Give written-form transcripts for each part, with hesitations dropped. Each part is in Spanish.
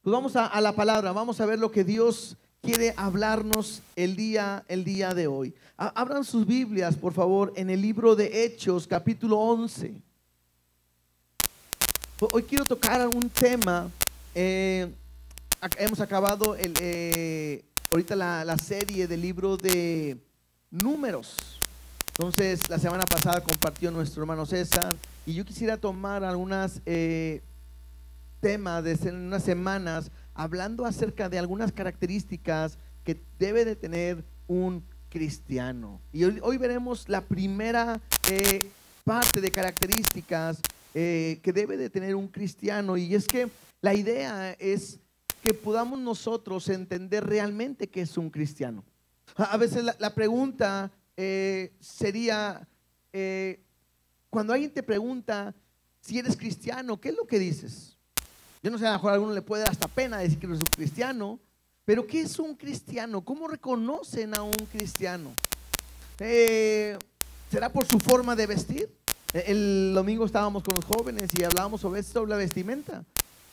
Pues vamos a la palabra, vamos a ver lo que Dios quiere hablarnos el día de hoy. Abran sus Biblias, por favor, en el libro de Hechos, capítulo 11. Hoy quiero tocar un tema. Hemos acabado ahorita la serie del libro de Números. Entonces, la semana pasada compartió nuestro hermano César, y yo quisiera tomar algunas temas de unas semanas hablando acerca de algunas características que debe de tener un cristiano. Y hoy veremos la primera parte de características que debe de tener un cristiano, y es que la idea es que podamos nosotros entender realmente qué es un cristiano. A veces la pregunta sería, cuando alguien te pregunta si eres cristiano, ¿qué es lo que dices? Yo no sé, a lo mejor a alguno le puede dar hasta pena decir que no es un cristiano, pero ¿qué es un cristiano? ¿Cómo reconocen a un cristiano? ¿Será por su forma de vestir? El domingo estábamos con los jóvenes y hablábamos sobre la vestimenta,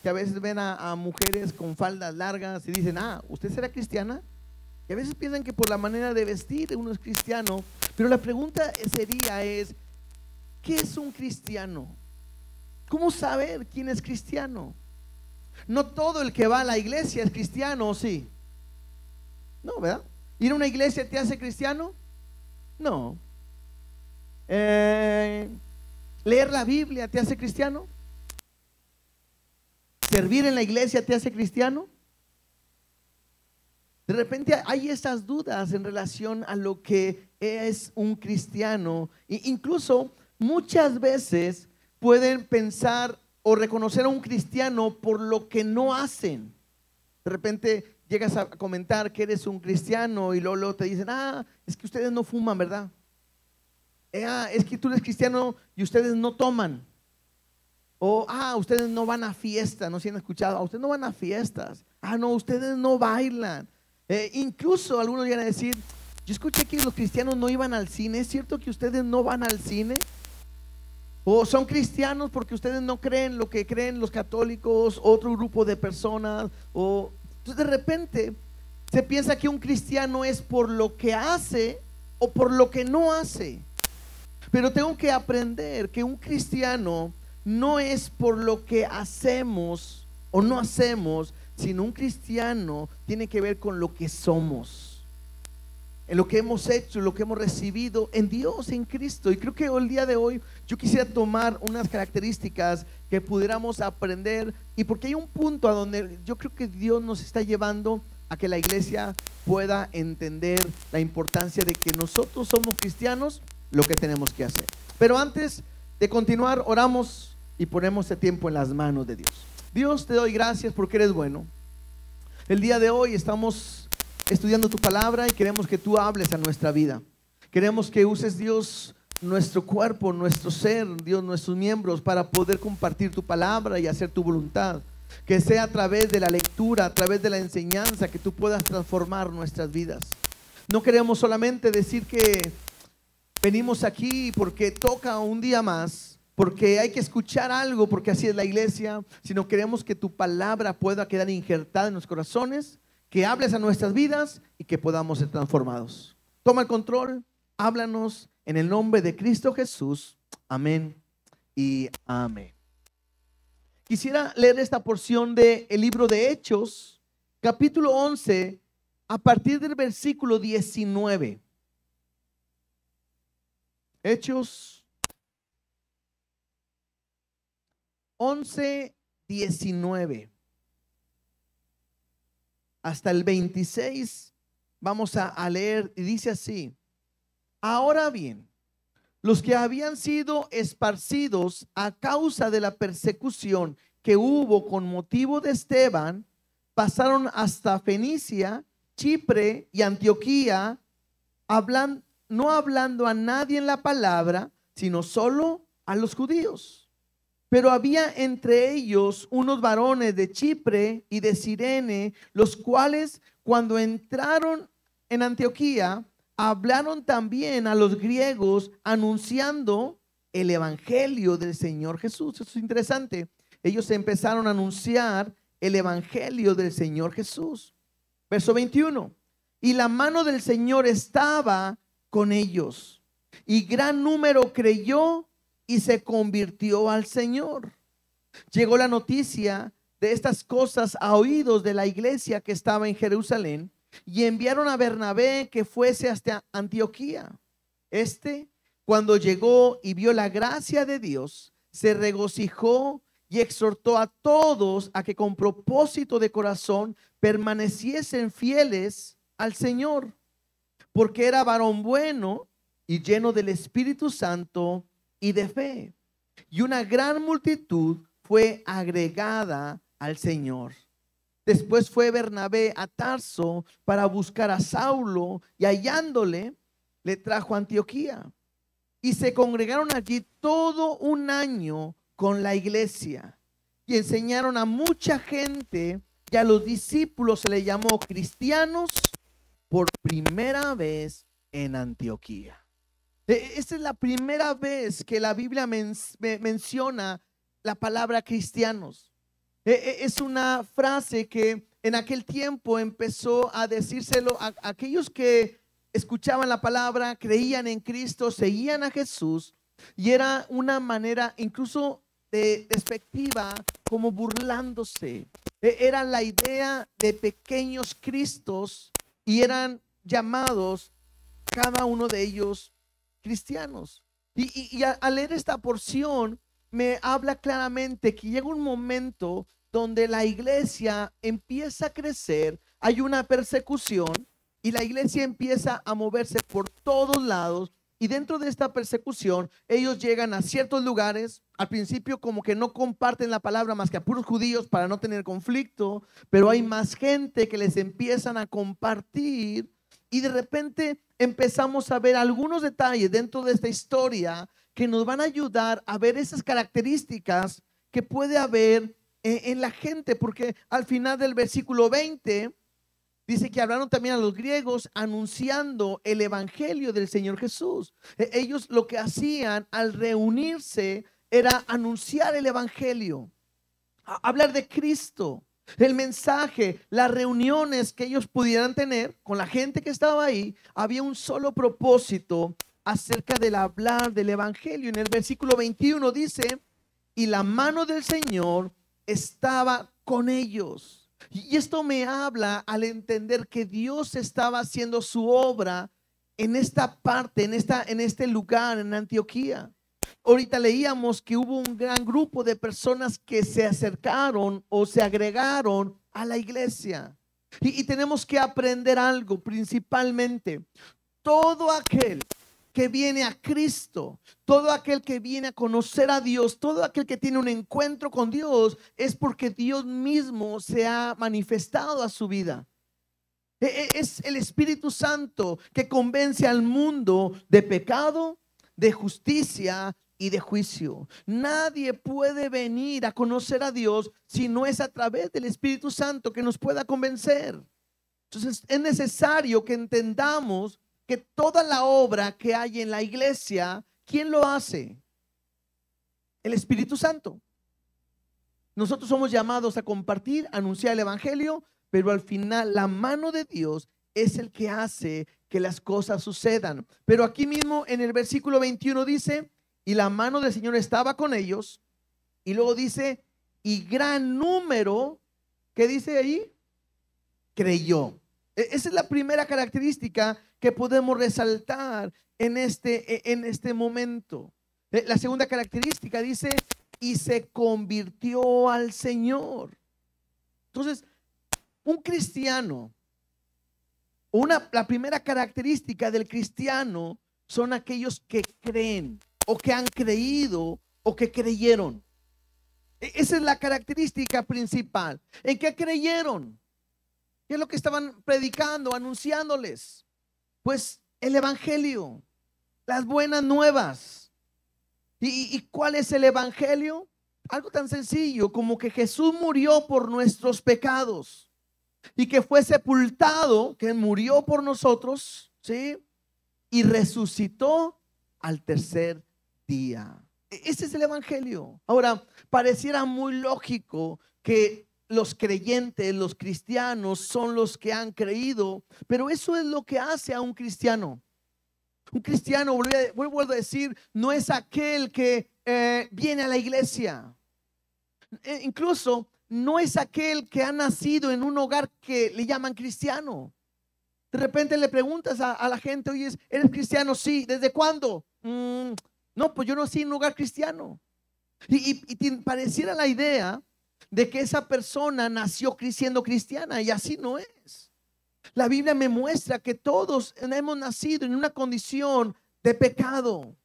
que a veces ven a mujeres con faldas largas y dicen, ¿usted será cristiana? Y a veces piensan que por la manera de vestir uno es cristiano, pero la pregunta sería ¿qué es un cristiano? ¿Cómo saber quién es cristiano? No todo el que va a la iglesia es cristiano, ¿o sí? No, ¿verdad? ¿Ir a una iglesia te hace cristiano? No. ¿Leer la Biblia te hace cristiano? ¿Servir en la iglesia te hace cristiano? De repente hay esas dudas en relación a lo que es un cristiano, e incluso muchas veces pueden pensar o reconocer a un cristiano por lo que no hacen. De repente llegas a comentar que eres un cristiano y luego te dicen, es que ustedes no fuman, ¿verdad? Es que tú eres cristiano y ustedes no toman. O, ustedes no van a fiestas, no se han escuchado, ustedes no van a fiestas. No, ustedes no bailan. Incluso algunos llegan a decir, yo escuché que los cristianos no iban al cine, ¿es cierto que ustedes no van al cine? O son cristianos porque ustedes no creen lo que creen los católicos, otro grupo de personas. Entonces de repente se piensa que un cristiano es por lo que hace o por lo que no hace. Pero tengo que aprender que un cristiano no es por lo que hacemos o no hacemos, sino un cristiano tiene que ver con lo que somos, en lo que hemos hecho, lo que hemos recibido en Dios, en Cristo. Y creo que el día de hoy yo quisiera tomar unas características que pudiéramos aprender, y porque hay un punto a donde yo creo que Dios nos está llevando a que la iglesia pueda entender la importancia de que nosotros somos cristianos, lo que tenemos que hacer. Pero antes de continuar, oramos y ponemos este tiempo en las manos de Dios. Dios, te doy gracias porque eres bueno. El día de hoy estamos estudiando tu palabra y queremos que tú hables a nuestra vida. Queremos que uses, Dios, nuestro cuerpo, nuestro ser, Dios, nuestros miembros, para poder compartir tu palabra y hacer tu voluntad. Que sea a través de la lectura, a través de la enseñanza, que tú puedas transformar nuestras vidas. No queremos solamente decir que venimos aquí porque toca un día más, porque hay que escuchar algo, porque así es la iglesia, sino queremos que tu palabra pueda quedar injertada en nuestros corazones, que hables a nuestras vidas y que podamos ser transformados. Toma el control, háblanos en el nombre de Cristo Jesús. Amén y amén. Quisiera leer esta porción del libro de Hechos, capítulo 11, a partir del versículo 19. Hechos 11, 19 hasta el 26. Vamos a leer, y dice así: ahora bien, los que habían sido esparcidos a causa de la persecución que hubo con motivo de Esteban, pasaron hasta Fenicia, Chipre y Antioquía, no hablando a nadie en la palabra, sino solo a los judíos. Pero había entre ellos unos varones de Chipre y de Cirene, los cuales, cuando entraron en Antioquía, hablaron también a los griegos, anunciando el evangelio del Señor Jesús. Eso es interesante. Ellos empezaron a anunciar el evangelio del Señor Jesús. Verso 21. Y la mano del Señor estaba con ellos, y gran número creyó y se convirtió al Señor. Llegó la noticia de estas cosas a oídos de la iglesia que estaba en Jerusalén, y enviaron a Bernabé que fuese hasta Antioquía. Cuando llegó y vio la gracia de Dios, se regocijó y exhortó a todos a que con propósito de corazón permaneciesen fieles al Señor, porque era varón bueno y lleno del Espíritu Santo y de fe. Y una gran multitud fue agregada al Señor. Después fue Bernabé a Tarso para buscar a Saulo, y hallándole, le trajo a Antioquía. Y se congregaron allí todo un año con la iglesia, y enseñaron a mucha gente, y a los discípulos se les llamó cristianos por primera vez en Antioquía. Esta es la primera vez que la Biblia menciona la palabra cristianos. Es una frase que en aquel tiempo empezó a decírselo a aquellos que escuchaban la palabra, creían en Cristo, seguían a Jesús, y era una manera incluso despectiva, como burlándose. Era la idea de pequeños cristos, y eran llamados cada uno de ellos cristianos. Y al leer esta porción me habla claramente que llega un momento donde la iglesia empieza a crecer, hay una persecución y la iglesia empieza a moverse por todos lados, y dentro de esta persecución ellos llegan a ciertos lugares. Al principio como que no comparten la palabra más que a puros judíos para no tener conflicto, pero hay más gente que les empiezan a compartir, y de repente empezamos a ver algunos detalles dentro de esta historia que nos van a ayudar a ver esas características que puede haber en la gente, porque al final del versículo 20 dice que hablaron también a los griegos anunciando el evangelio del Señor Jesús. Ellos lo que hacían al reunirse era anunciar el evangelio, hablar de Cristo, el mensaje. Las reuniones que ellos pudieran tener con la gente que estaba ahí, había un solo propósito acerca del hablar del evangelio. En el versículo 21 dice: y la mano del Señor estaba con ellos. Y esto me habla al entender que Dios estaba haciendo su obra en esta parte, en este lugar, en Antioquía. Ahorita leíamos que hubo un gran grupo de personas que se acercaron o se agregaron a la iglesia. Y tenemos que aprender algo principalmente. Todo aquel que viene a Cristo, todo aquel que viene a conocer a Dios, todo aquel que tiene un encuentro con Dios, es porque Dios mismo se ha manifestado a su vida. Es el Espíritu Santo que convence al mundo de pecado, de justicia y de juicio. Nadie puede venir a conocer a Dios si no es a través del Espíritu Santo que nos pueda convencer. Entonces es necesario que entendamos que toda la obra que hay en la iglesia, ¿quién lo hace? El Espíritu Santo. Nosotros somos llamados a compartir, a anunciar el evangelio, pero al final la mano de Dios es el que hace que las cosas sucedan. Pero aquí mismo en el versículo 21 dice: y la mano del Señor estaba con ellos. Y luego dice: y gran número, ¿qué dice ahí? Creyó. Esa es la primera característica que podemos resaltar en este momento. La segunda característica dice: y se convirtió al Señor. Entonces, un cristiano, la primera característica del cristiano son aquellos que creen, o que han creído, o que creyeron. Esa es la característica principal. ¿En qué creyeron? ¿Qué es lo que estaban predicando, anunciándoles? Pues el evangelio, las buenas nuevas. ¿Y cuál es el evangelio? Algo tan sencillo como que Jesús murió por nuestros pecados y que fue sepultado, que murió por nosotros, ¿sí? Y resucitó al tercer día. Ese es el evangelio. Ahora, pareciera muy lógico que los creyentes, los cristianos son los que han creído, pero eso es lo que hace a un cristiano. Un cristiano, vuelvo a decir, no es aquel que viene a la iglesia. Incluso no es aquel que ha nacido en un hogar que le llaman cristiano. De repente le preguntas a la gente, oye, ¿eres cristiano? Sí. ¿Desde cuándo? No, pues yo nací en un hogar cristiano. Y pareciera la idea de que esa persona nació siendo cristiana, y así no es. La Biblia me muestra que todos hemos nacido en una condición de pecado.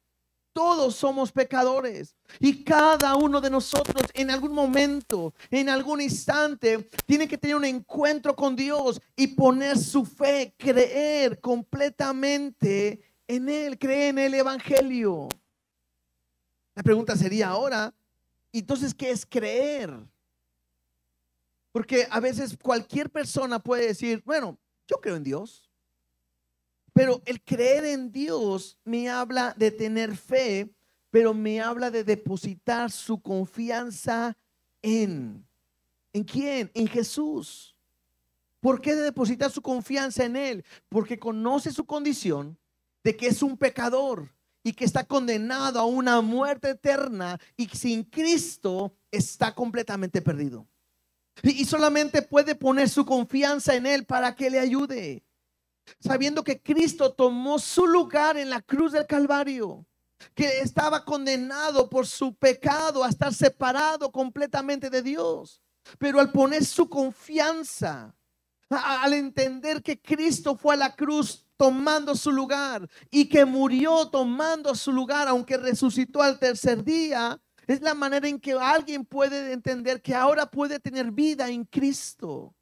Todos somos pecadores y cada uno de nosotros en algún momento, en algún instante, tiene que tener un encuentro con Dios y poner su fe, creer completamente en Él, creer en el Evangelio. La pregunta sería ahora, entonces, ¿qué es creer? Porque a veces cualquier persona puede decir, bueno, yo creo en Dios. Pero el creer en Dios me habla de tener fe, pero me habla de depositar su confianza ¿en quién? En Jesús. ¿Por qué de depositar su confianza en Él? Porque conoce su condición de que es un pecador y que está condenado a una muerte eterna y sin Cristo está completamente perdido. Y solamente puede poner su confianza en Él para que le ayude, sabiendo que Cristo tomó su lugar en la cruz del Calvario, que estaba condenado por su pecado a estar separado completamente de Dios. Pero al poner su confianza, al entender que Cristo fue a la cruz tomando su lugar y que murió tomando su lugar, aunque resucitó al tercer día, es la manera en que alguien puede entender que ahora puede tener vida en Cristo.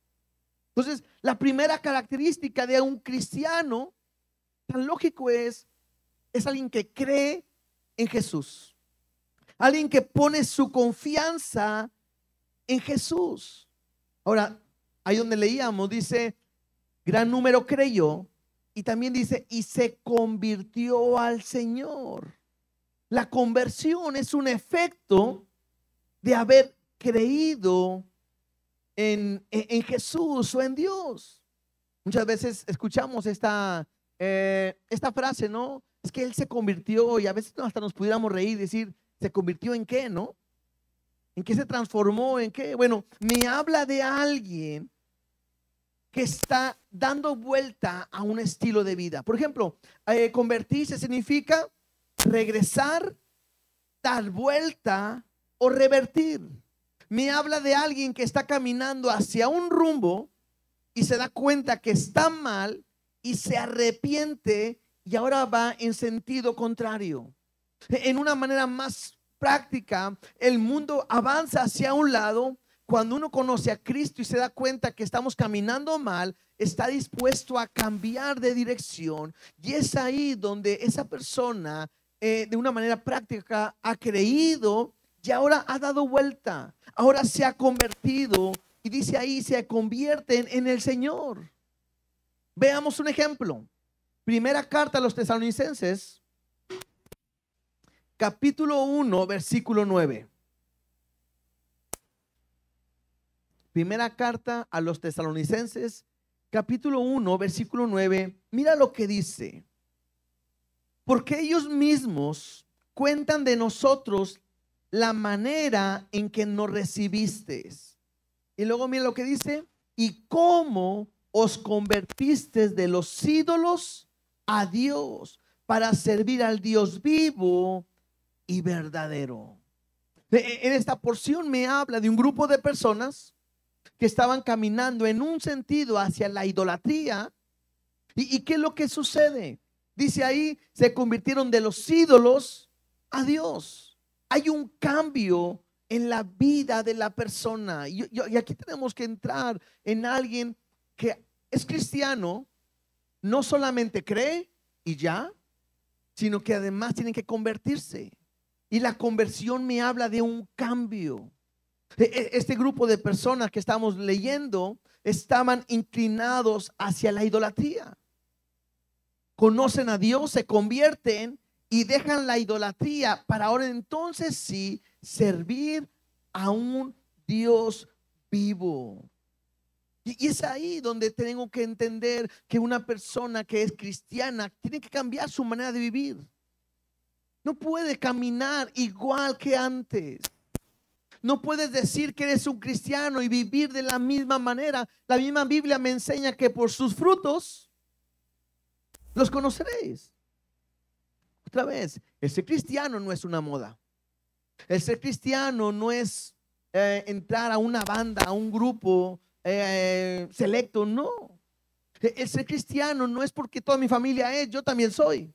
Entonces, la primera característica de un cristiano, tan lógico es alguien que cree en Jesús. Alguien que pone su confianza en Jesús. Ahora, ahí donde leíamos, dice, gran número creyó, y también dice, y se convirtió al Señor. La conversión es un efecto de haber creído en Jesús o en Dios. Muchas veces escuchamos esta frase, ¿no? Es que Él se convirtió, y a veces hasta nos pudiéramos reír y decir, ¿se convirtió en qué, no? ¿En qué se transformó? ¿En qué? Bueno, me habla de alguien que está dando vuelta a un estilo de vida. Por ejemplo, convertirse significa regresar, dar vuelta o revertir. Me habla de alguien que está caminando hacia un rumbo y se da cuenta que está mal y se arrepiente y ahora va en sentido contrario. En una manera más práctica, el mundo avanza hacia un lado. Cuando uno conoce a Cristo y se da cuenta que estamos caminando mal, está dispuesto a cambiar de dirección, y es ahí donde esa persona de una manera práctica ha creído y ahora ha dado vuelta, ahora se ha convertido, y dice ahí, se convierten en el Señor. Veamos un ejemplo. Primera carta a los Tesalonicenses, capítulo 1, versículo 9. Primera carta a los Tesalonicenses, capítulo 1, versículo 9. Mira lo que dice. Porque ellos mismos cuentan de nosotros la manera en que nos recibisteis. Y luego mira lo que dice. Y cómo os convertisteis de los ídolos a Dios, para servir al Dios vivo y verdadero. En esta porción me habla de un grupo de personas que estaban caminando en un sentido hacia la idolatría. ¿Y qué es lo que sucede? Dice ahí, se convirtieron de los ídolos a Dios. Hay un cambio en la vida de la persona. Y aquí tenemos que entrar en alguien que es cristiano, no solamente cree y ya, sino que además tiene que convertirse. Y la conversión me habla de un cambio. Este grupo de personas que estamos leyendo estaban inclinados hacia la idolatría. Conocen a Dios, se convierten y dejan la idolatría para ahora entonces sí servir a un Dios vivo. Y es ahí donde tengo que entender que una persona que es cristiana tiene que cambiar su manera de vivir. No puede caminar igual que antes. No puedes decir que eres un cristiano y vivir de la misma manera. La misma Biblia me enseña que por sus frutos los conoceréis. Otra vez, el ser cristiano no es una moda. El ser cristiano no es entrar a una banda, a un grupo selecto, no. El ser cristiano no es porque toda mi familia es, yo también soy.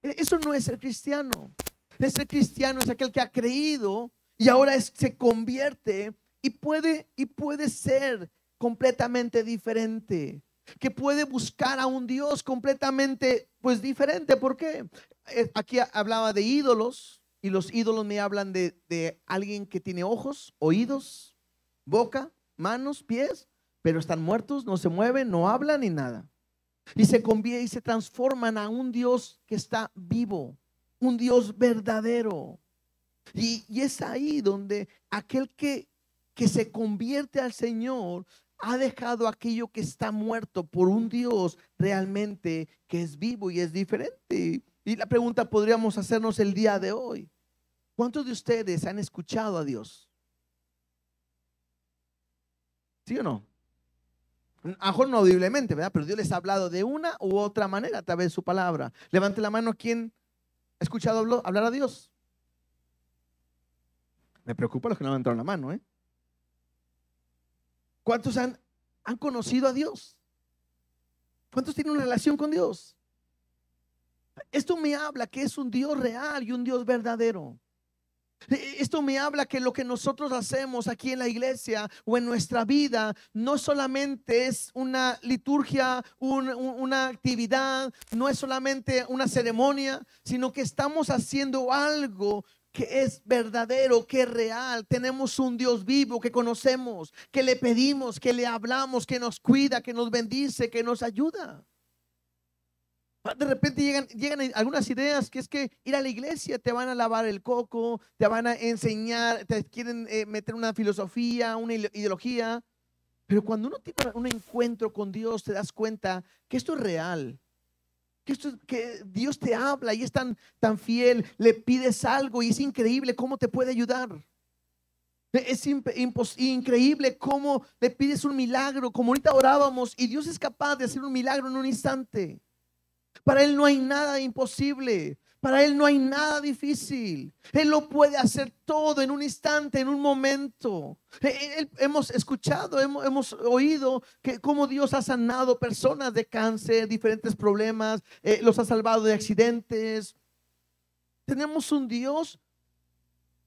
Eso no es ser cristiano. El ser cristiano es aquel que ha creído y ahora se convierte y puede ser completamente diferente, que puede buscar a un Dios completamente pues diferente. ¿Por qué? Aquí hablaba de ídolos y los ídolos me hablan de alguien que tiene ojos, oídos, boca, manos, pies, pero están muertos, no se mueven, no hablan ni nada. Y se convierte y se transforman a un Dios que está vivo, un Dios verdadero. Y es ahí donde aquel que se convierte al Señor ha dejado aquello que está muerto por un Dios realmente que es vivo y es diferente. Y la pregunta podríamos hacernos el día de hoy: ¿cuántos de ustedes han escuchado a Dios? ¿Sí o no? A lo mejor no audiblemente, ¿verdad? Pero Dios les ha hablado de una u otra manera a través de su palabra. Levante la mano quien ha escuchado hablar a Dios. Me preocupa los que no levantaron la mano, ¿eh? ¿Cuántos han conocido a Dios? ¿Cuántos tienen una relación con Dios? Esto me habla que es un Dios real y un Dios verdadero. Esto me habla que lo que nosotros hacemos aquí en la iglesia o en nuestra vida no solamente es una liturgia, una actividad, no es solamente una ceremonia, sino que estamos haciendo algo que es verdadero, que es real. Tenemos un Dios vivo que conocemos, que le pedimos, que le hablamos, que nos cuida, que nos bendice, que nos ayuda. De repente llegan algunas ideas que es que ir a la iglesia te van a lavar el coco, te van a enseñar, te quieren meter una filosofía, una ideología. Pero cuando uno tiene un encuentro con Dios, te das cuenta que esto es real, que Dios te habla y es tan fiel. Le pides algo y es increíble cómo te puede ayudar. Es increíble cómo le pides un milagro, como ahorita orábamos, y Dios es capaz de hacer un milagro en un instante. Para Él no hay nada imposible. Para Él no hay nada difícil. Él lo puede hacer todo en un instante, en un momento. Hemos escuchado, hemos oído que cómo Dios ha sanado personas de cáncer, diferentes problemas, los ha salvado de accidentes. Tenemos un Dios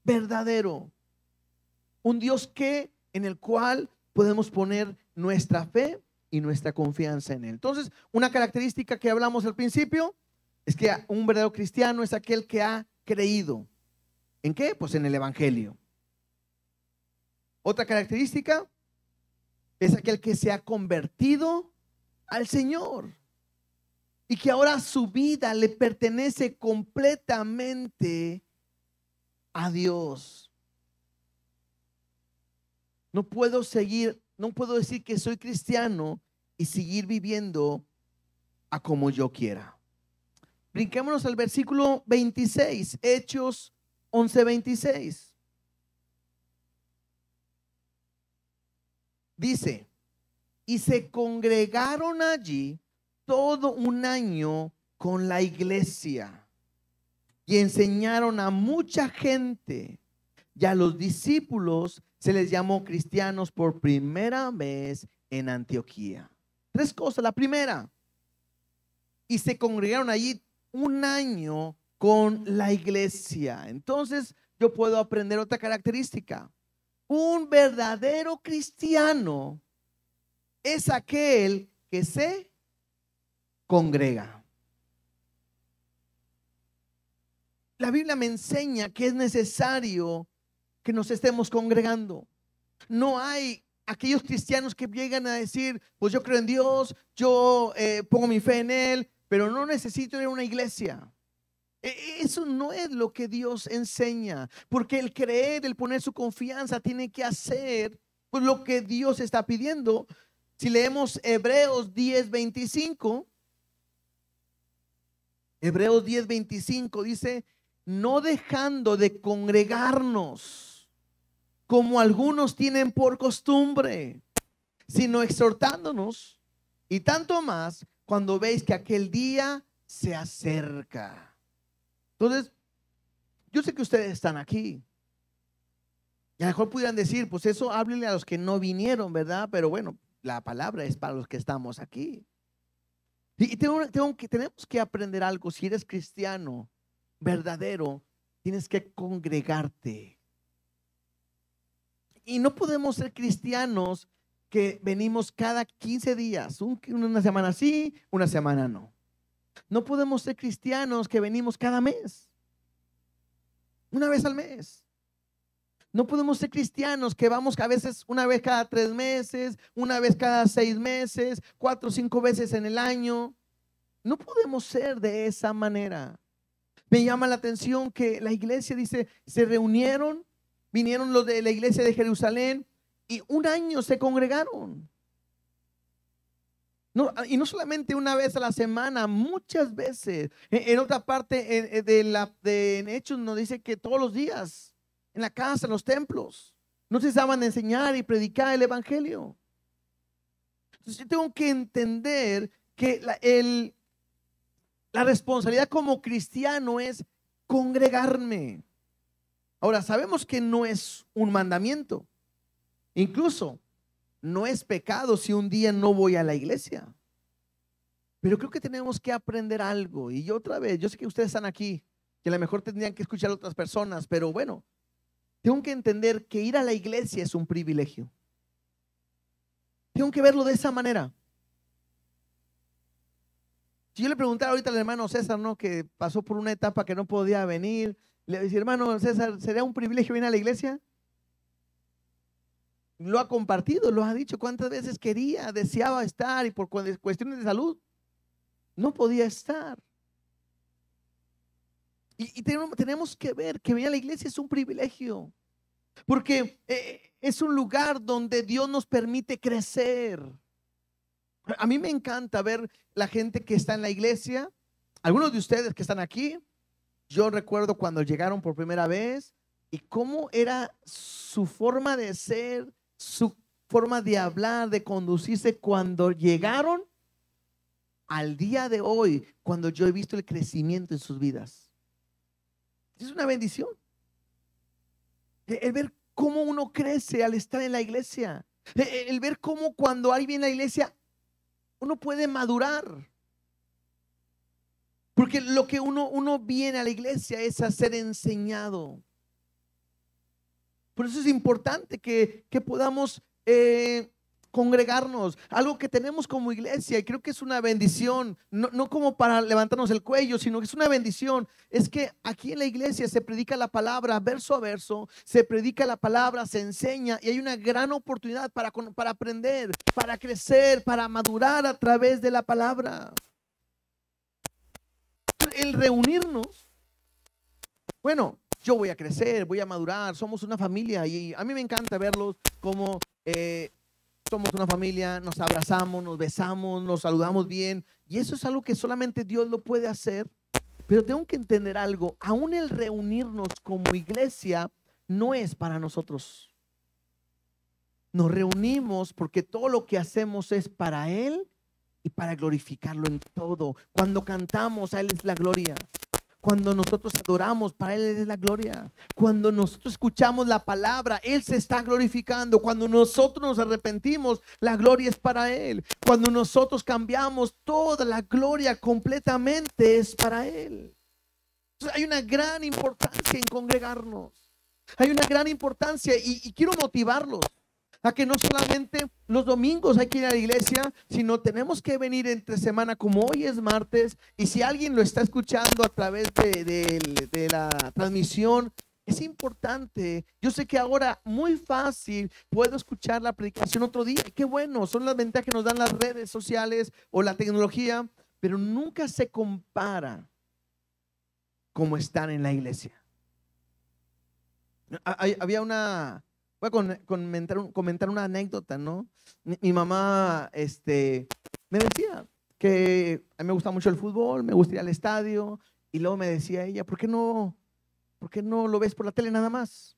verdadero, un Dios en el cual podemos poner nuestra fe y nuestra confianza en Él. Entonces, una característica que hablamos al principio es que un verdadero cristiano es aquel que ha creído. ¿En qué? Pues en el Evangelio. Otra característica es aquel que se ha convertido al Señor y que ahora su vida le pertenece completamente a Dios. No puedo decir que soy cristiano y seguir viviendo a como yo quiera. Brinquémonos al versículo 26, Hechos 11:26. Dice: y se congregaron allí todo un año con la iglesia y enseñaron a mucha gente, y a los discípulos se les llamó cristianos por primera vez en Antioquía. Tres cosas. La primera, y se congregaron allí un año con la iglesia. Entonces yo puedo aprender otra característica. Un verdadero cristiano es aquel que se congrega. La Biblia me enseña que es necesario que nos estemos congregando. No hay aquellos cristianos que llegan a decir: pues yo creo en Dios, yo pongo mi fe en Él, pero no necesito ir a una iglesia. Eso no es lo que Dios enseña, porque el creer, el poner su confianza tiene que hacer pues lo que Dios está pidiendo. Si leemos Hebreos 10:25, Hebreos 10:25 dice: no dejando de congregarnos como algunos tienen por costumbre, sino exhortándonos, y tanto más cuando veis que aquel día se acerca. Entonces, yo sé que ustedes están aquí. Y a lo mejor pudieran decir, pues eso háblenle a los que no vinieron, ¿verdad? Pero bueno, la palabra es para los que estamos aquí. Y tenemos que aprender algo. Si eres cristiano verdadero, tienes que congregarte. Y no podemos ser cristianos que venimos cada 15 días, una semana sí, una semana no. No podemos ser cristianos que venimos cada mes, una vez al mes. No podemos ser cristianos que vamos a veces una vez cada 3 meses, una vez cada 6 meses, 4 o 5 veces en el año. No podemos ser de esa manera. Me llama la atención que la iglesia dice, se reunieron, vinieron los de la iglesia de Jerusalén y un año se congregaron. No, y no solamente una vez a la semana, muchas veces. En otra parte en Hechos nos dice que todos los días, en la casa, en los templos, no cesaban de enseñar y predicar el evangelio. Entonces yo tengo que entender que la responsabilidad como cristiano es congregarme. Ahora, sabemos que no es un mandamiento. Incluso no es pecado si un día no voy a la iglesia. Pero creo que tenemos que aprender algo. Y yo otra vez, yo sé que ustedes están aquí, que a lo mejor tendrían que escuchar a otras personas, pero bueno, tengo que entender que ir a la iglesia es un privilegio. Tengo que verlo de esa manera. Si yo le preguntara ahorita al hermano César, ¿no?, que pasó por una etapa que no podía venir, le decía, hermano César, ¿sería un privilegio venir a la iglesia? Lo ha compartido, lo ha dicho cuántas veces quería, deseaba estar y por cuestiones de salud no podía estar. Y tenemos que ver que venir a la iglesia es un privilegio, porque es un lugar donde Dios nos permite crecer. A mí me encanta ver la gente que está en la iglesia. Algunos de ustedes que están aquí, yo recuerdo cuando llegaron por primera vez y cómo era su forma de ser, su forma de hablar, de conducirse cuando llegaron al día de hoy, cuando yo he visto el crecimiento en sus vidas. Es una bendición el ver cómo uno crece al estar en la iglesia, el ver cómo cuando alguien viene a la iglesia uno puede madurar. Porque lo que uno viene a la iglesia es a ser enseñado. Por eso es importante que podamos congregarnos. Algo que tenemos como iglesia, y creo que es una bendición, no como para levantarnos el cuello, sino que es una bendición. Es que aquí en la iglesia se predica la palabra verso a verso, se predica la palabra, se enseña, y hay una gran oportunidad para aprender, para crecer, para madurar a través de la palabra. El reunirnos, bueno, yo voy a crecer, voy a madurar, somos una familia y a mí me encanta verlos como somos una familia, nos abrazamos, nos besamos, nos saludamos bien, y eso es algo que solamente Dios lo puede hacer. Pero tengo que entender algo, aún el reunirnos como iglesia no es para nosotros. Nos reunimos porque todo lo que hacemos es para Él y para glorificarlo en todo. Cuando cantamos, a Él es la gloria. Cuando nosotros adoramos, para Él es la gloria. Cuando nosotros escuchamos la palabra, Él se está glorificando. Cuando nosotros nos arrepentimos, la gloria es para Él. Cuando nosotros cambiamos, toda la gloria completamente es para Él. Entonces, hay una gran importancia en congregarnos. Hay una gran importancia y quiero motivarlos a que no solamente los domingos hay que ir a la iglesia, sino tenemos que venir entre semana, como hoy es martes, y si alguien lo está escuchando a través de la transmisión, es importante. Yo sé que ahora muy fácil puedo escuchar la predicación otro día, y qué bueno, son las ventajas que nos dan las redes sociales o la tecnología, pero nunca se compara como estar en la iglesia. Había una voy a comentar una anécdota, ¿no? Mi mamá me decía que a mí me gusta mucho el fútbol, me gusta ir al estadio, y luego me decía ella, por qué no lo ves por la tele nada más?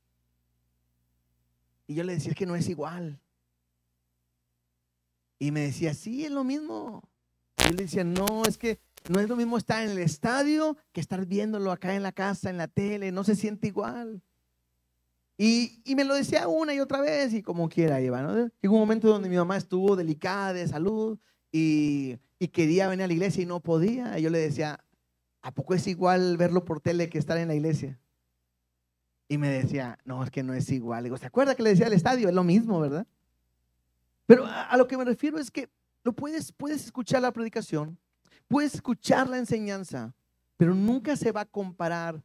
Y yo le decía, es que no es igual. Y me decía, sí, es lo mismo. Y yo le decía, no, es que no es lo mismo estar en el estadio que estar viéndolo acá en la casa, en la tele, no se siente igual. Y me lo decía una y otra vez y como quiera iba, ¿no? Llegó un momento donde mi mamá estuvo delicada de salud y quería venir a la iglesia y no podía. Y yo le decía, ¿a poco es igual verlo por tele que estar en la iglesia? Y me decía, no, es que no es igual. Digo, ¿se acuerda que le decía al estadio? Es lo mismo, ¿verdad? Pero a lo que me refiero es que puedes escuchar la predicación, puedes escuchar la enseñanza, pero nunca se va a comparar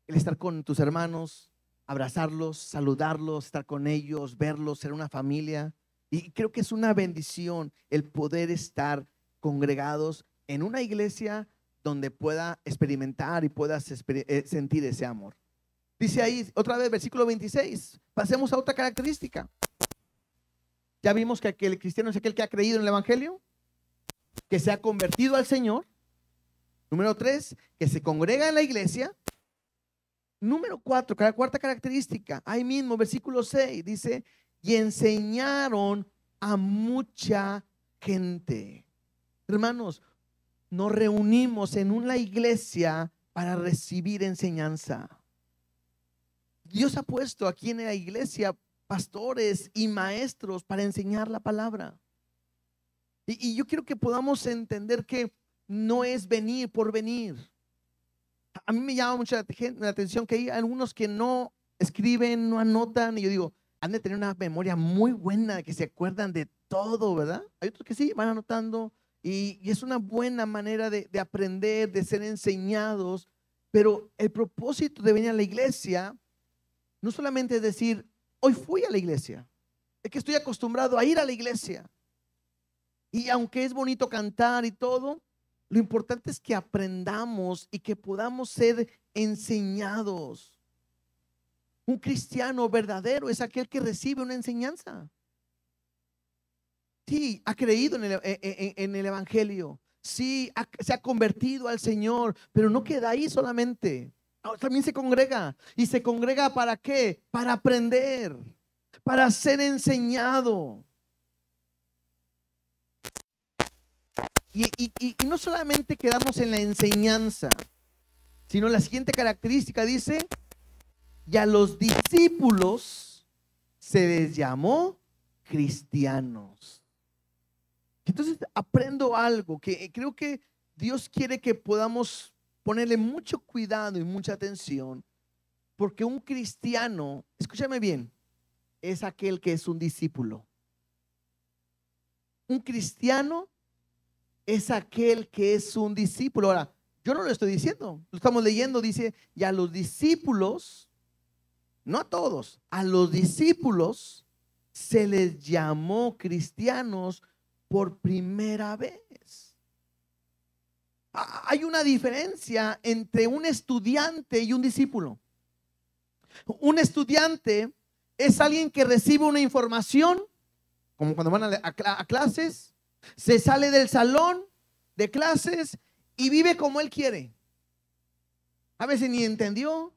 el estar con tus hermanos, abrazarlos, saludarlos, estar con ellos, verlos, ser una familia. Y creo que es una bendición el poder estar congregados en una iglesia donde pueda experimentar y puedas sentir ese amor. Dice ahí otra vez, versículo 26, pasemos a otra característica. Ya vimos que aquel cristiano es aquel que ha creído en el evangelio, que se ha convertido al Señor. Número 3, que se congrega en la iglesia. Número 4, cuarta característica, ahí mismo, versículo 6, dice, y enseñaron a mucha gente. Hermanos, nos reunimos en una iglesia para recibir enseñanza. Dios ha puesto aquí en la iglesia pastores y maestros para enseñar la palabra. Y yo quiero que podamos entender que no es venir por venir. A mí me llama mucho la atención que hay algunos que no escriben, no anotan, y yo digo, han de tener una memoria muy buena, que se acuerdan de todo, ¿verdad? Hay otros que sí, van anotando, y es una buena manera de aprender, de ser enseñados, pero el propósito de venir a la iglesia no solamente es decir, hoy fui a la iglesia, es que estoy acostumbrado a ir a la iglesia. Y aunque es bonito cantar y todo, lo importante es que aprendamos y que podamos ser enseñados. Un cristiano verdadero es aquel que recibe una enseñanza. Sí, ha creído en el evangelio. Sí, se ha convertido al Señor, pero no queda ahí solamente. También se congrega. ¿Y se congrega para qué? Para aprender, para ser enseñado. Y no solamente quedamos en la enseñanza, sino la siguiente característica dice, y a los discípulos se les llamó cristianos. Entonces aprendo algo que creo que Dios quiere que podamos ponerle mucho cuidado y mucha atención, porque un cristiano, escúchame bien, es aquel que es un discípulo. Un cristiano es aquel que es un discípulo. Ahora, yo no lo estoy diciendo, lo estamos leyendo, dice, y a los discípulos, no a todos, a los discípulos se les llamó cristianos por primera vez. Hay una diferencia entre un estudiante y un discípulo. Un estudiante es alguien que recibe una información, como cuando van a clases, se sale del salón de clases y vive como él quiere. A veces ni entendió,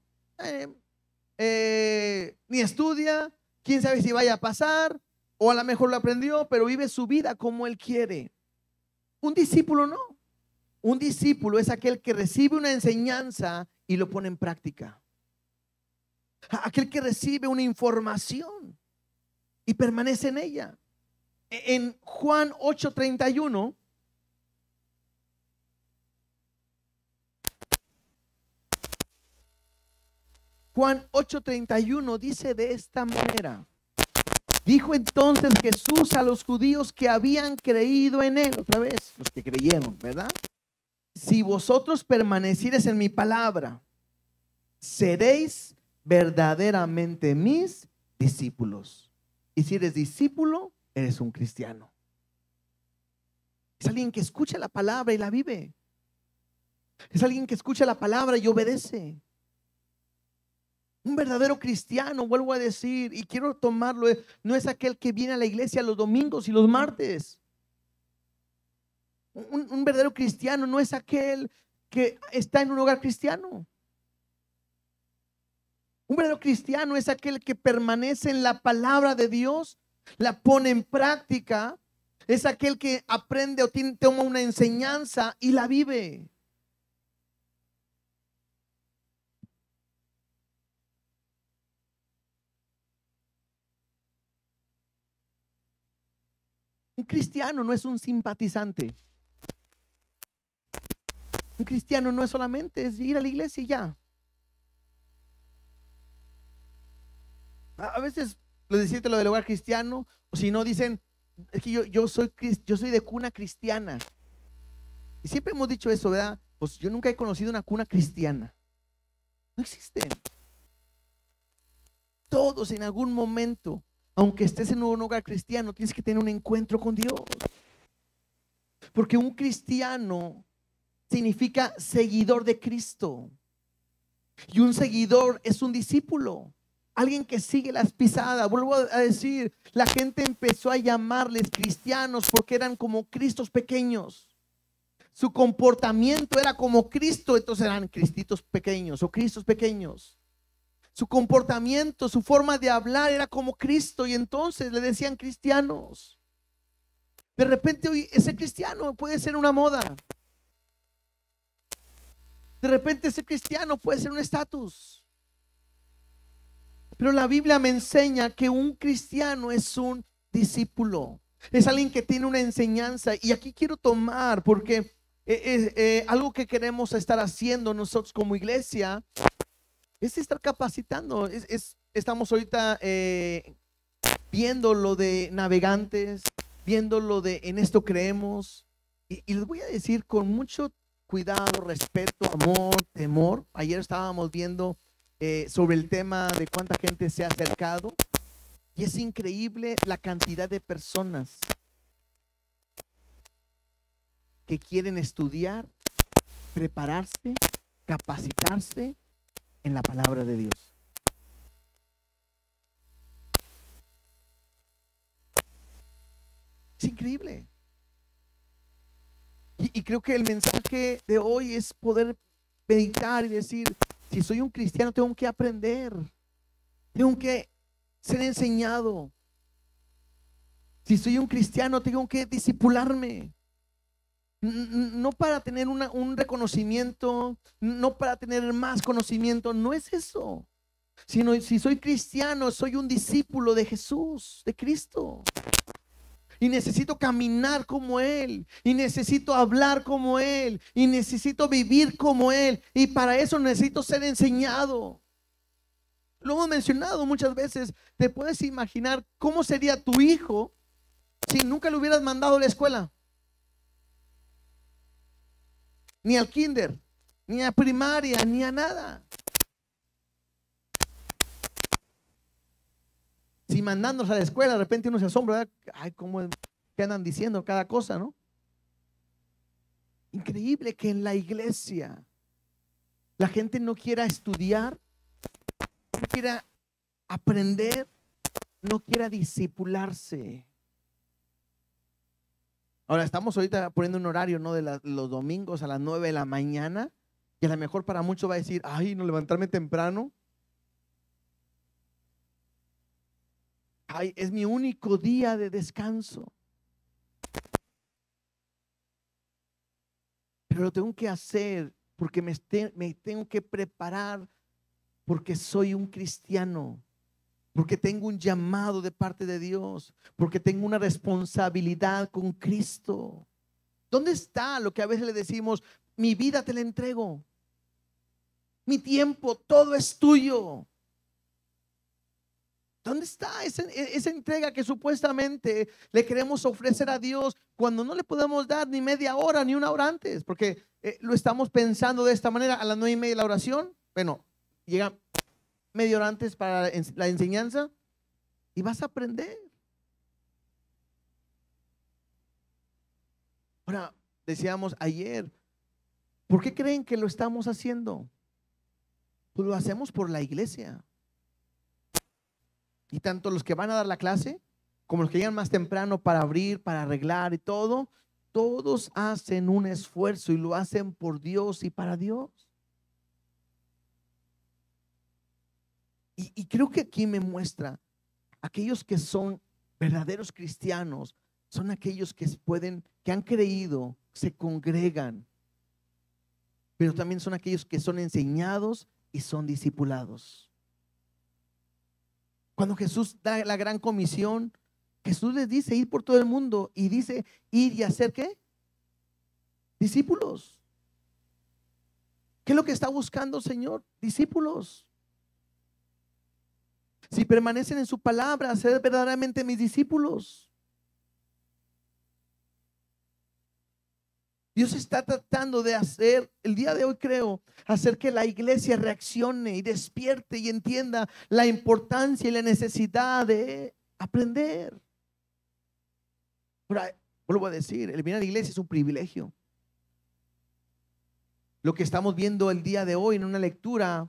ni estudia, quién sabe si vaya a pasar, o a lo mejor lo aprendió, pero vive su vida como él quiere. Un discípulo no. Un discípulo es aquel que recibe una enseñanza y lo pone en práctica. Aquel que recibe una información y permanece en ella. En Juan 8:31, Juan 8:31 dice de esta manera: dijo entonces Jesús a los judíos que habían creído en él, otra vez, los que creyeron, ¿verdad? Si vosotros permaneciereis en mi palabra, seréis verdaderamente mis discípulos. Y si eres discípulo, eres un cristiano. Es alguien que escucha la palabra y la vive. Es alguien que escucha la palabra y obedece. Un verdadero cristiano, vuelvo a decir, y quiero tomarlo, no es aquel que viene a la iglesia los domingos y los martes. Un verdadero cristiano no es aquel que está en un hogar cristiano. Un verdadero cristiano es aquel que permanece en la palabra de Dios, la pone en práctica, es aquel que aprende o toma una enseñanza y la vive. Un cristiano no es un simpatizante. Un cristiano no es solamente es ir a la iglesia y ya. A veces les decirte lo del hogar cristiano, o si no dicen, es que yo soy de cuna cristiana. Y siempre hemos dicho eso, ¿verdad? Pues yo nunca he conocido una cuna cristiana. No existen. Todos en algún momento, aunque estés en un hogar cristiano, tienes que tener un encuentro con Dios. Porque un cristiano significa seguidor de Cristo. Y un seguidor es un discípulo. Alguien que sigue las pisadas. Vuelvo a decir, la gente empezó a llamarles cristianos porque eran como Cristos pequeños. Su comportamiento era como Cristo, entonces eran cristitos pequeños o Cristos pequeños. Su comportamiento, su forma de hablar era como Cristo y entonces le decían cristianos. De repente hoy ese cristiano puede ser una moda. De repente ese cristiano puede ser un estatus. Pero la Biblia me enseña que un cristiano es un discípulo. Es alguien que tiene una enseñanza. Y aquí quiero tomar, porque algo que queremos estar haciendo nosotros como iglesia es estar capacitando. Estamos ahorita viendo lo de navegantes, viendo lo de en esto creemos. Y les voy a decir con mucho cuidado, respeto, amor, temor. Ayer estábamos viendo sobre el tema de cuánta gente se ha acercado. Y es increíble la cantidad de personas que quieren estudiar, prepararse, capacitarse en la palabra de Dios. Es increíble. Y creo que el mensaje de hoy es poder meditar y decir, si soy un cristiano tengo que aprender, tengo que ser enseñado. Si soy un cristiano tengo que discipularme. No para tener un reconocimiento, no para tener más conocimiento, no es eso. Sino si soy cristiano, soy un discípulo de Jesús, de Cristo. Y necesito caminar como Él. Y necesito hablar como Él. Y necesito vivir como Él. Y para eso necesito ser enseñado. Lo hemos mencionado muchas veces. Te puedes imaginar cómo sería tu hijo si nunca lo hubieras mandado a la escuela. Ni al kinder, ni a primaria, ni a nada. Si mandándonos a la escuela, de repente uno se asombra, ¿verdad? Ay, ¿cómo, qué andan diciendo cada cosa, no? Increíble que en la iglesia la gente no quiera estudiar, no quiera aprender, no quiera discipularse. Ahora estamos ahorita poniendo un horario, ¿no? De los domingos a las 9 de la mañana, y a lo mejor para muchos va a decir, ay, no levantarme temprano. Ay, es mi único día de descanso. Pero lo tengo que hacer porque me tengo que preparar, porque soy un cristiano, porque tengo un llamado de parte de Dios, porque tengo una responsabilidad con Cristo. ¿Dónde está lo que a veces le decimos, mi vida te la entrego, mi tiempo, todo es tuyo? ¿Dónde está esa entrega que supuestamente le queremos ofrecer a Dios cuando no le podemos dar ni media hora ni una hora antes? Porque lo estamos pensando de esta manera, a las 9:30 de la oración. Bueno, llega media hora antes para la enseñanza y vas a aprender. Ahora, decíamos ayer, ¿por qué creen que lo estamos haciendo? Pues lo hacemos por la iglesia. Y tanto los que van a dar la clase como los que llegan más temprano para abrir, para arreglar y todo, todos hacen un esfuerzo y lo hacen por Dios y para Dios. Y creo que aquí me muestra aquellos que son verdaderos cristianos, son aquellos que que han creído, se congregan, pero también son aquellos que son enseñados y son discipulados. Cuando Jesús da la gran comisión, Jesús les dice ir por todo el mundo y dice ir y hacer ¿qué? Discípulos. ¿Qué es lo que está buscando el Señor? Discípulos. Si permanecen en su palabra, ser verdaderamente mis discípulos. Dios está tratando de hacer, el día de hoy creo, hacer que la iglesia reaccione y despierte y entienda la importancia y la necesidad de aprender. Ahora, vuelvo a decir, el venir a la iglesia es un privilegio. Lo que estamos viendo el día de hoy en una lectura,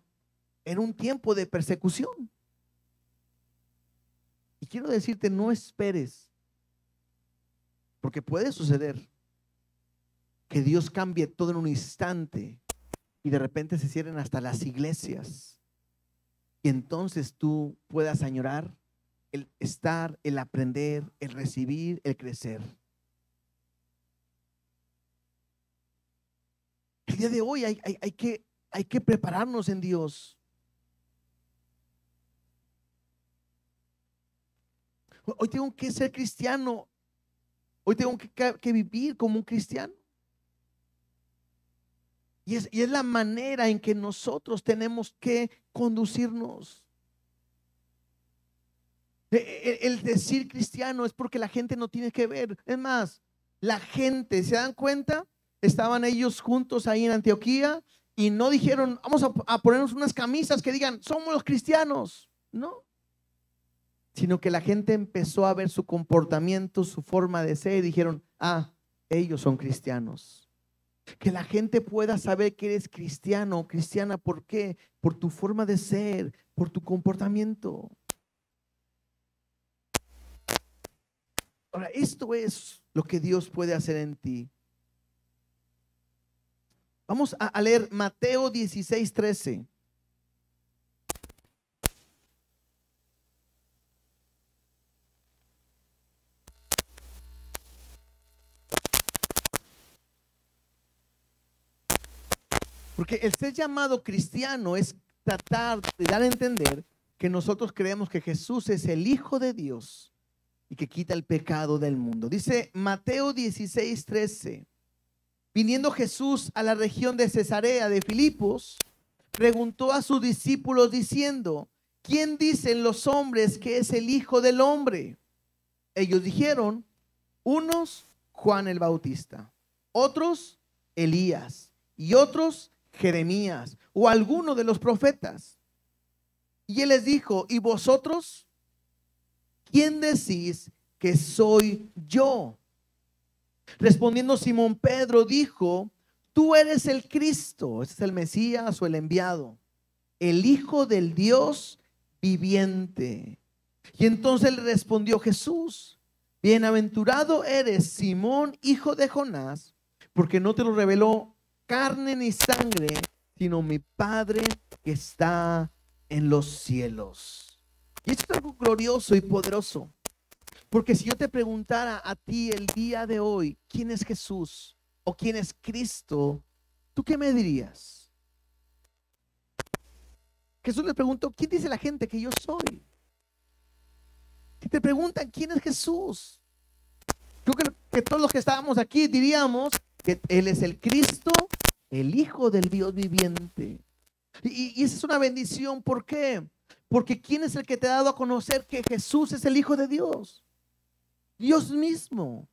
en un tiempo de persecución. Y quiero decirte, no esperes, porque puede suceder que Dios cambie todo en un instante y de repente se cierren hasta las iglesias. Y entonces tú puedas añorar el estar, el aprender, el recibir, el crecer. El día de hoy hay que prepararnos en Dios. Hoy tengo que ser cristiano. Hoy tengo que vivir como un cristiano. Y es la manera en que nosotros tenemos que conducirnos. El decir cristiano es porque la gente no tiene que ver. Es más, la gente, ¿se dan cuenta? Estaban ellos juntos ahí en Antioquía y no dijeron, vamos a ponernos unas camisas que digan, somos los cristianos. No. Sino que la gente empezó a ver su comportamiento, su forma de ser y dijeron, ellos son cristianos. Que la gente pueda saber que eres cristiano o cristiana. ¿Por qué? Por tu forma de ser, por tu comportamiento. Ahora, esto es lo que Dios puede hacer en ti. Vamos a leer Mateo 16:13. Porque el ser llamado cristiano es tratar de dar a entender que nosotros creemos que Jesús es el Hijo de Dios y que quita el pecado del mundo. Dice Mateo 16:13. Viniendo Jesús a la región de Cesarea de Filipos, preguntó a sus discípulos diciendo, ¿quién dicen los hombres que es el Hijo del Hombre? Ellos dijeron, unos Juan el Bautista, otros Elías y otros Jeremías o alguno de los profetas. Y él les dijo, ¿y vosotros quién decís que soy yo? Respondiendo Simón Pedro dijo, tú eres el Cristo, este es el Mesías o el enviado, el Hijo del Dios viviente. Y entonces le respondió Jesús, bienaventurado eres Simón, hijo de Jonás, porque no te lo reveló carne ni sangre, sino mi Padre que está en los cielos. Y esto es algo glorioso y poderoso. Porque si yo te preguntara a ti el día de hoy, ¿quién es Jesús o quién es Cristo? ¿Tú qué me dirías? Jesús le preguntó, ¿quién dice la gente que yo soy? Si te preguntan quién es Jesús, yo creo que todos los que estábamos aquí diríamos que Él es el Cristo, el Hijo del Dios viviente. Y esa es una bendición. ¿Por qué? Porque ¿quién es el que te ha dado a conocer que Jesús es el Hijo de Dios? Dios mismo.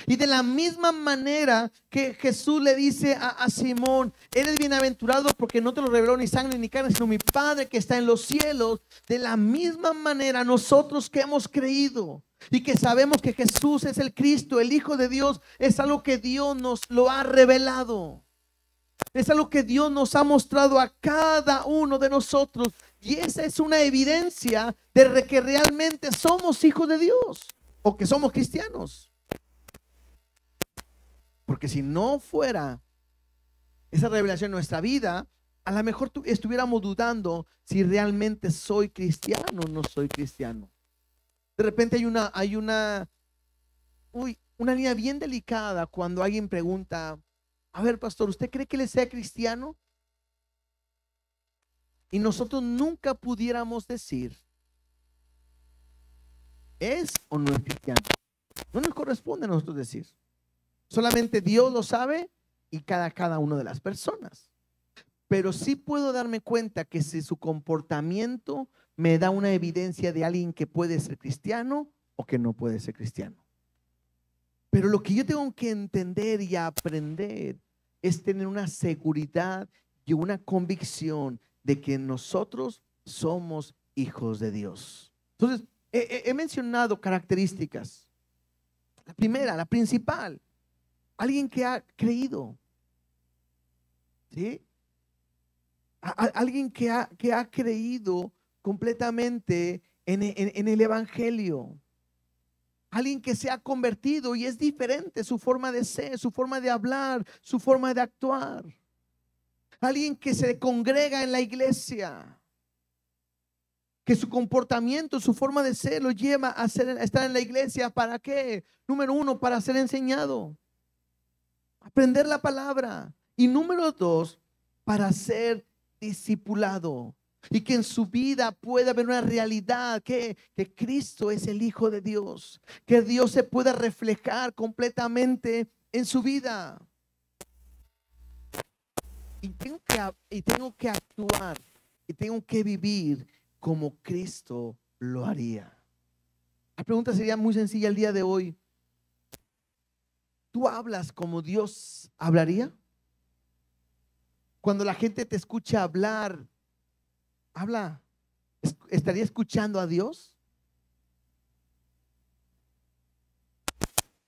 Y de la misma manera que Jesús le dice a Simón, eres bienaventurado porque no te lo reveló ni sangre ni carne, sino mi Padre que está en los cielos. De la misma manera nosotros que hemos creído y que sabemos que Jesús es el Cristo, el Hijo de Dios, es algo que Dios nos lo ha revelado. Es algo que Dios nos ha mostrado a cada uno de nosotros. Y esa es una evidencia de que realmente somos hijos de Dios o que somos cristianos. Porque si no fuera esa revelación en nuestra vida, a lo mejor estuviéramos dudando si realmente soy cristiano o no soy cristiano. De repente una línea bien delicada cuando alguien pregunta, a ver, pastor, ¿usted cree que él sea cristiano? Y nosotros nunca pudiéramos decir, ¿es o no es cristiano? No nos corresponde a nosotros decir. Solamente Dios lo sabe y cada una de las personas. Pero sí puedo darme cuenta que si su comportamiento me da una evidencia de alguien que puede ser cristiano o que no puede ser cristiano. Pero lo que yo tengo que entender y aprender es tener una seguridad y una convicción de que nosotros somos hijos de Dios. Entonces, he mencionado características. La primera, la principal, alguien que ha creído. ¿Sí? Alguien que ha creído completamente en el Evangelio. Alguien que se ha convertido y es diferente su forma de ser, su forma de hablar, su forma de actuar. Alguien que se congrega en la iglesia, que su comportamiento, su forma de ser lo lleva a estar en la iglesia. ¿Para qué? Número uno, para ser enseñado, aprender la palabra. Y número dos, para ser discipulado. Y que en su vida pueda haber una realidad que Cristo es el Hijo de Dios, que Dios se pueda reflejar completamente en su vida. Y tengo que actuar y tengo que vivir como Cristo lo haría. La pregunta sería muy sencilla el día de hoy. ¿Tú hablas como Dios hablaría? Cuando la gente te escucha hablar, ¿estaría escuchando a Dios?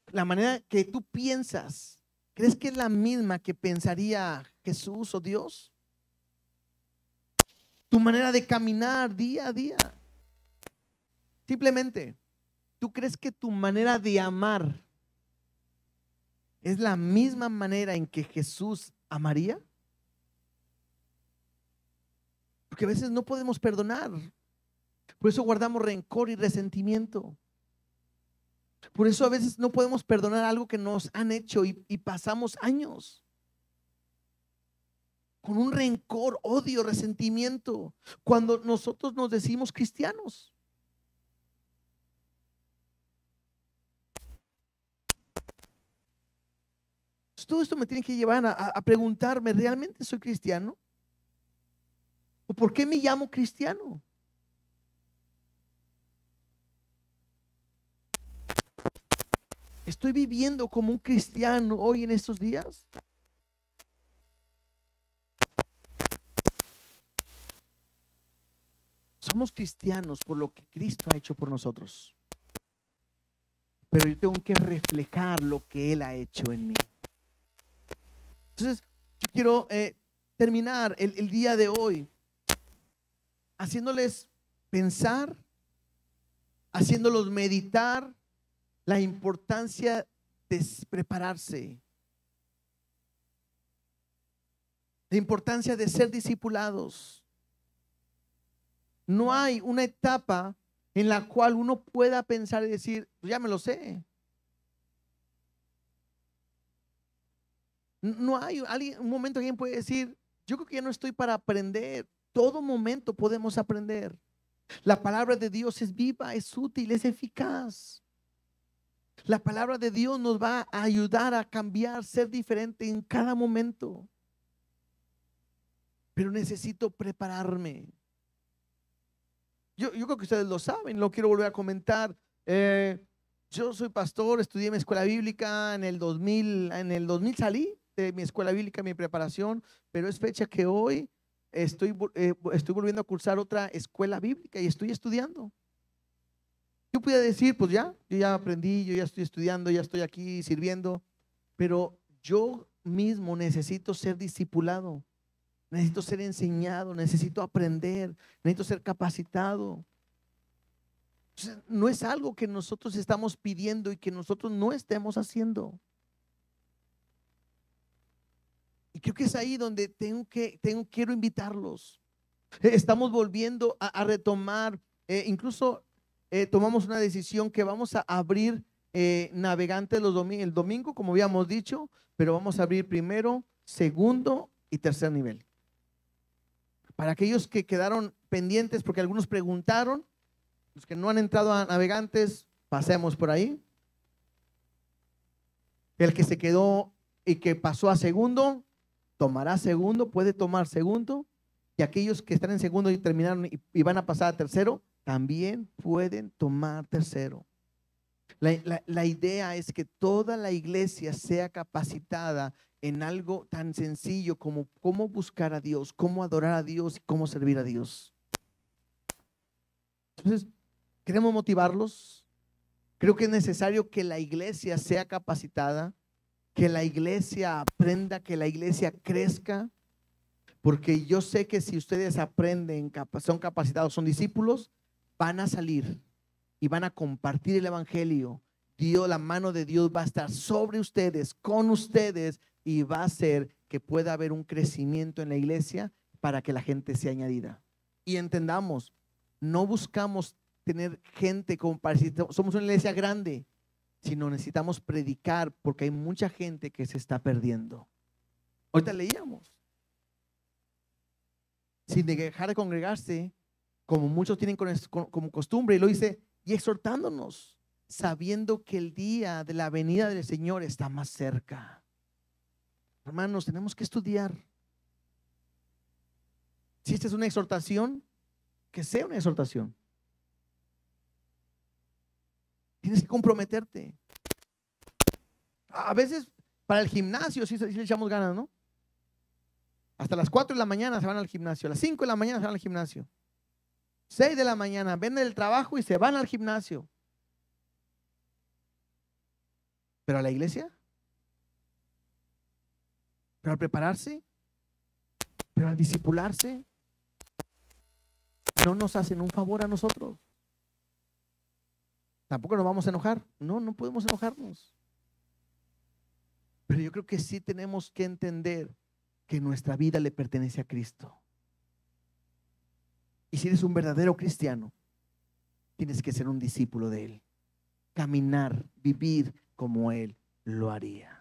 La manera que tú piensas, ¿crees que es la misma que pensaría Jesús o Dios? Tu manera de caminar día a día. Simplemente, ¿tú crees que tu manera de amar es la misma manera en que Jesús amaría? Porque a veces no podemos perdonar. Por eso guardamos rencor y resentimiento. Por eso a veces no podemos perdonar algo que nos han hecho y pasamos años con un rencor, odio, resentimiento, cuando nosotros nos decimos cristianos. Todo esto me tiene que llevar a preguntarme, ¿realmente soy cristiano? ¿O por qué me llamo cristiano? ¿Estoy viviendo como un cristiano hoy en estos días? Somos cristianos por lo que Cristo ha hecho por nosotros. Pero yo tengo que reflejar lo que Él ha hecho en mí. Entonces, yo quiero terminar el día de hoy haciéndoles pensar, haciéndolos meditar la importancia de prepararse, la importancia de ser discipulados. No hay una etapa en la cual uno pueda pensar y decir, pues ya me lo sé. No hay un momento que alguien puede decir, yo creo que ya no estoy para aprender. Todo momento podemos aprender. La palabra de Dios es viva, es útil, es eficaz. La palabra de Dios nos va a ayudar a cambiar, ser diferente en cada momento. Pero necesito prepararme. Yo creo que ustedes lo saben, lo quiero volver a comentar. Yo soy pastor, estudié en mi escuela bíblica en el 2000 salí de mi escuela bíblica, mi preparación, pero es fecha que hoy estoy volviendo a cursar otra escuela bíblica y estoy estudiando. Yo podía decir, pues yo ya aprendí, yo ya estoy estudiando, ya estoy aquí sirviendo, pero yo mismo necesito ser discipulado. necesito ser enseñado, necesito aprender, necesito ser capacitado. Entonces, no es algo que nosotros estamos pidiendo y que nosotros no estemos haciendo. Y creo que es ahí donde quiero invitarlos. Estamos volviendo a retomar, incluso tomamos una decisión que vamos a abrir navegantes el domingo, como habíamos dicho, pero vamos a abrir primero, segundo y tercer nivel. Para aquellos que quedaron pendientes, porque algunos preguntaron, los que no han entrado a navegantes, pasemos por ahí. El que se quedó y que pasó a segundo, tomará segundo, puede tomar segundo. Y aquellos que están en segundo y terminaron y van a pasar a tercero, también pueden tomar tercero. La idea es que toda la iglesia sea capacitada en algo tan sencillo como cómo buscar a Dios, cómo adorar a Dios y cómo servir a Dios. Entonces, queremos motivarlos. Creo que es necesario que la iglesia sea capacitada, que la iglesia aprenda, que la iglesia crezca, porque yo sé que si ustedes aprenden, son capacitados, son discípulos, van a salir y van a compartir el evangelio. Dios, la mano de Dios va a estar sobre ustedes, con ustedes, y va a hacer que pueda haber un crecimiento en la iglesia para que la gente sea añadida. Y entendamos, no buscamos tener gente como somos una iglesia grande, sino necesitamos predicar porque hay mucha gente que se está perdiendo. Ahorita leíamos, sin dejar de congregarse, como muchos tienen como costumbre, y lo dice, y exhortándonos, sabiendo que el día de la venida del Señor está más cerca. Hermanos, tenemos que estudiar. Si esta es una exhortación, que sea una exhortación. Tienes que comprometerte. A veces para el gimnasio sí le echamos ganas, ¿no? Hasta las 4 de la mañana se van al gimnasio, a las 5 de la mañana se van al gimnasio, 6 de la mañana venden el trabajo y se van al gimnasio. Pero a la iglesia, pero al prepararse, pero al discipularse, no nos hacen un favor a nosotros. Tampoco nos vamos a enojar. No, no podemos enojarnos. Pero yo creo que sí tenemos que entender que nuestra vida le pertenece a Cristo. Y si eres un verdadero cristiano, tienes que ser un discípulo de Él. Caminar, vivir como Él lo haría.